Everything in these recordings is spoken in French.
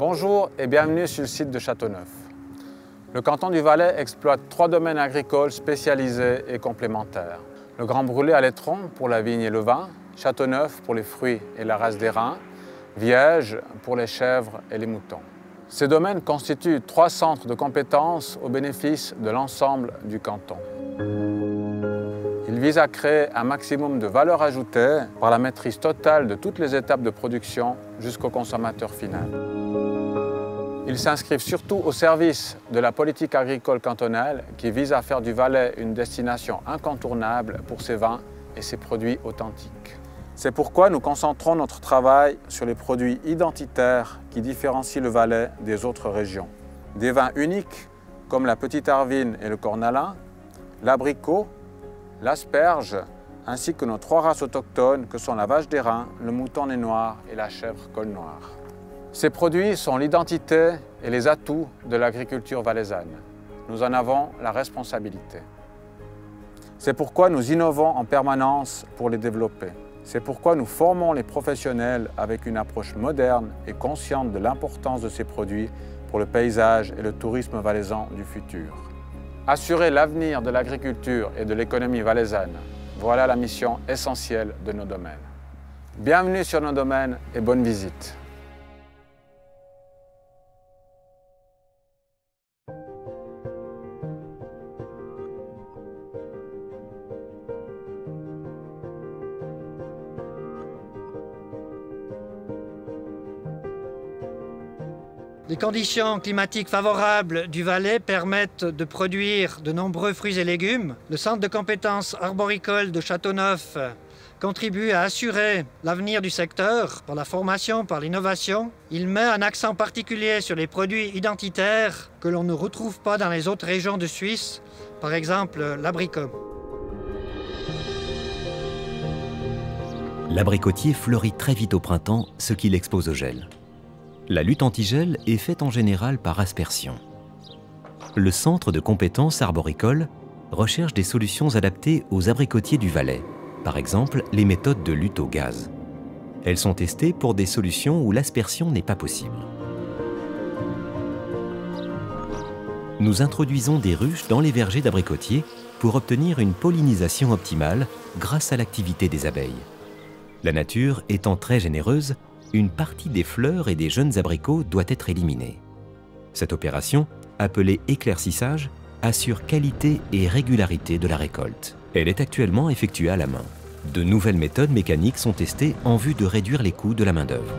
Bonjour et bienvenue sur le site de Châteauneuf. Le canton du Valais exploite 3 domaines agricoles spécialisés et complémentaires. Le Grand Brûlé à l'étron pour la vigne et le vin, Châteauneuf pour les fruits et la race des reins, Viège pour les chèvres et les moutons. Ces domaines constituent 3 centres de compétences au bénéfice de l'ensemble du canton. Ils visent à créer un maximum de valeur ajoutée par la maîtrise totale de toutes les étapes de production jusqu'au consommateur final. Ils s'inscrivent surtout au service de la politique agricole cantonale qui vise à faire du Valais une destination incontournable pour ses vins et ses produits authentiques. C'est pourquoi nous concentrons notre travail sur les produits identitaires qui différencient le Valais des autres régions. Des vins uniques comme la Petite Arvine et le Cornalin, l'abricot, l'asperge, ainsi que nos 3 races autochtones que sont la vache des reins, le mouton nez noir et la chèvre col noir. Ces produits sont l'identité et les atouts de l'agriculture valaisanne. Nous en avons la responsabilité. C'est pourquoi nous innovons en permanence pour les développer. C'est pourquoi nous formons les professionnels avec une approche moderne et consciente de l'importance de ces produits pour le paysage et le tourisme valaisan du futur. Assurer l'avenir de l'agriculture et de l'économie valaisanne, voilà la mission essentielle de nos domaines. Bienvenue sur nos domaines et bonne visite. Les conditions climatiques favorables du Valais permettent de produire de nombreux fruits et légumes. Le centre de compétences arboricoles de Châteauneuf contribue à assurer l'avenir du secteur par la formation, par l'innovation. Il met un accent particulier sur les produits identitaires que l'on ne retrouve pas dans les autres régions de Suisse, par exemple l'abricot. L'abricotier fleurit très vite au printemps, ce qui l'expose au gel. La lutte anti-gel est faite en général par aspersion. Le centre de compétences arboricoles recherche des solutions adaptées aux abricotiers du Valais, par exemple les méthodes de lutte au gaz. Elles sont testées pour des solutions où l'aspersion n'est pas possible. Nous introduisons des ruches dans les vergers d'abricotiers pour obtenir une pollinisation optimale grâce à l'activité des abeilles. La nature étant très généreuse, une partie des fleurs et des jeunes abricots doit être éliminée. Cette opération, appelée éclaircissage, assure qualité et régularité de la récolte. Elle est actuellement effectuée à la main. De nouvelles méthodes mécaniques sont testées en vue de réduire les coûts de la main-d'œuvre.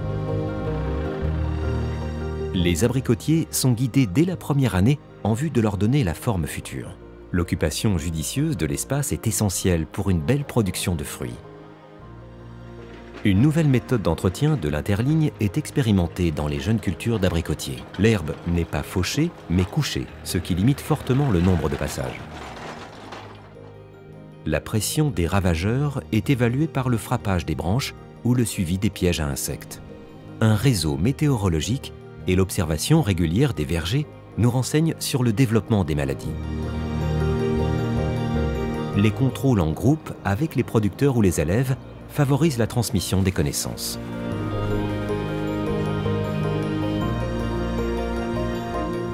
Les abricotiers sont guidés dès la première année en vue de leur donner la forme future. L'occupation judicieuse de l'espace est essentielle pour une belle production de fruits. Une nouvelle méthode d'entretien de l'interligne est expérimentée dans les jeunes cultures d'abricotiers. L'herbe n'est pas fauchée, mais couchée, ce qui limite fortement le nombre de passages. La pression des ravageurs est évaluée par le frappage des branches ou le suivi des pièges à insectes. Un réseau météorologique et l'observation régulière des vergers nous renseignent sur le développement des maladies. Les contrôles en groupe avec les producteurs ou les élèves favorise la transmission des connaissances.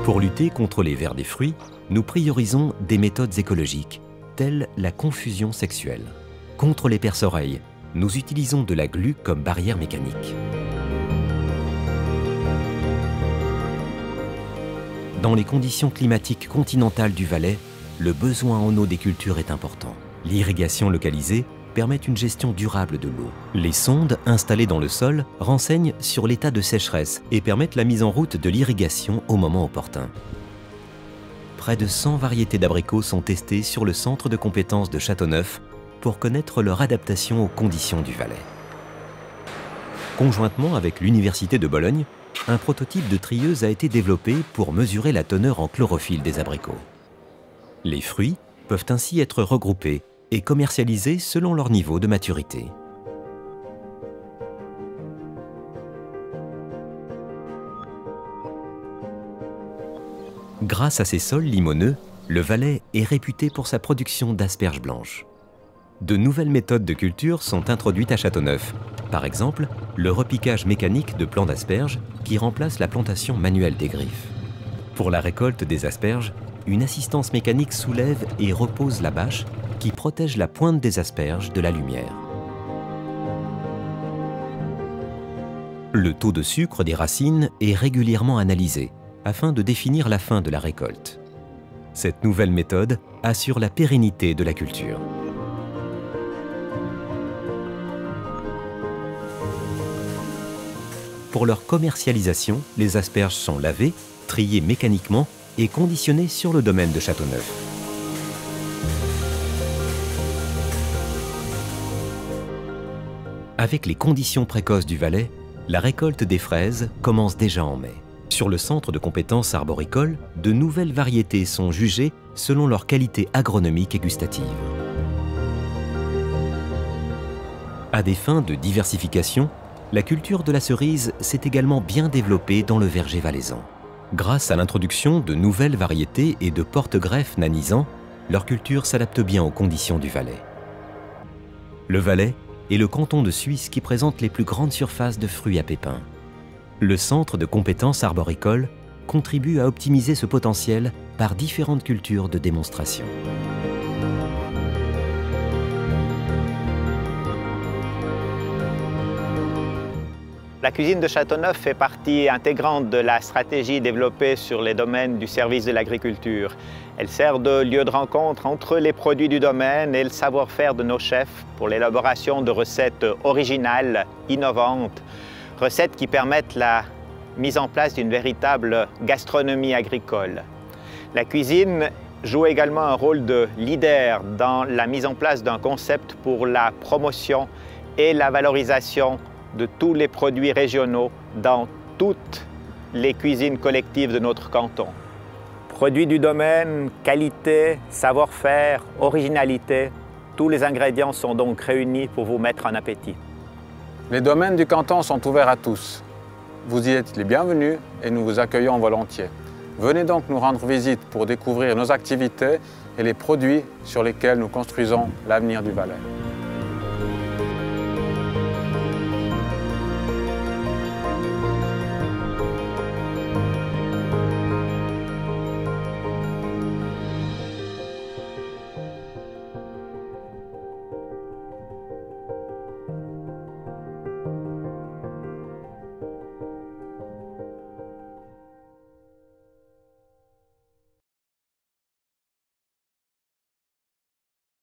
Pour lutter contre les vers des fruits, nous priorisons des méthodes écologiques, telles la confusion sexuelle. Contre les perce-oreilles, nous utilisons de la glu comme barrière mécanique. Dans les conditions climatiques continentales du Valais, le besoin en eau des cultures est important. L'irrigation localisée permettent une gestion durable de l'eau. Les sondes installées dans le sol renseignent sur l'état de sécheresse et permettent la mise en route de l'irrigation au moment opportun. Près de 100 variétés d'abricots sont testées sur le centre de compétences de Châteauneuf pour connaître leur adaptation aux conditions du Valais. Conjointement avec l'Université de Bologne, un prototype de trieuse a été développé pour mesurer la teneur en chlorophylle des abricots. Les fruits peuvent ainsi être regroupés et commercialisés selon leur niveau de maturité. Grâce à ses sols limoneux, le Valais est réputé pour sa production d'asperges blanches. de nouvelles méthodes de culture sont introduites à Châteauneuf. Par exemple, le repiquage mécanique de plants d'asperges qui remplace la plantation manuelle des griffes. Pour la récolte des asperges, une assistance mécanique soulève et repose la bâche qui protège la pointe des asperges de la lumière. Le taux de sucre des racines est régulièrement analysé afin de définir la fin de la récolte. Cette nouvelle méthode assure la pérennité de la culture. Pour leur commercialisation, les asperges sont lavées, triées mécaniquement et conditionnées sur le domaine de Châteauneuf. Avec les conditions précoces du Valais, la récolte des fraises commence déjà en mai. Sur le centre de compétences arboricoles, de nouvelles variétés sont jugées selon leur qualité agronomique et gustative. À des fins de diversification, la culture de la cerise s'est également bien développée dans le verger valaisan. Grâce à l'introduction de nouvelles variétés et de porte-greffes nanisants, leur culture s'adapte bien aux conditions du Valais. Le Valais est le canton de Suisse qui présente les plus grandes surfaces de fruits à pépins. Le centre de compétences arboricoles contribue à optimiser ce potentiel par différentes cultures de démonstration. La cuisine de Châteauneuf fait partie intégrante de la stratégie développée sur les domaines du service de l'agriculture. Elle sert de lieu de rencontre entre les produits du domaine et le savoir-faire de nos chefs pour l'élaboration de recettes originales, innovantes, recettes qui permettent la mise en place d'une véritable gastronomie agricole. La cuisine joue également un rôle de leader dans la mise en place d'un concept pour la promotion et la valorisation de tous les produits régionaux dans toutes les cuisines collectives de notre canton. Produits du domaine, qualité, savoir-faire, originalité, tous les ingrédients sont donc réunis pour vous mettre en appétit. Les domaines du canton sont ouverts à tous. Vous y êtes les bienvenus et nous vous accueillons volontiers. Venez donc nous rendre visite pour découvrir nos activités et les produits sur lesquels nous construisons l'avenir du Valais.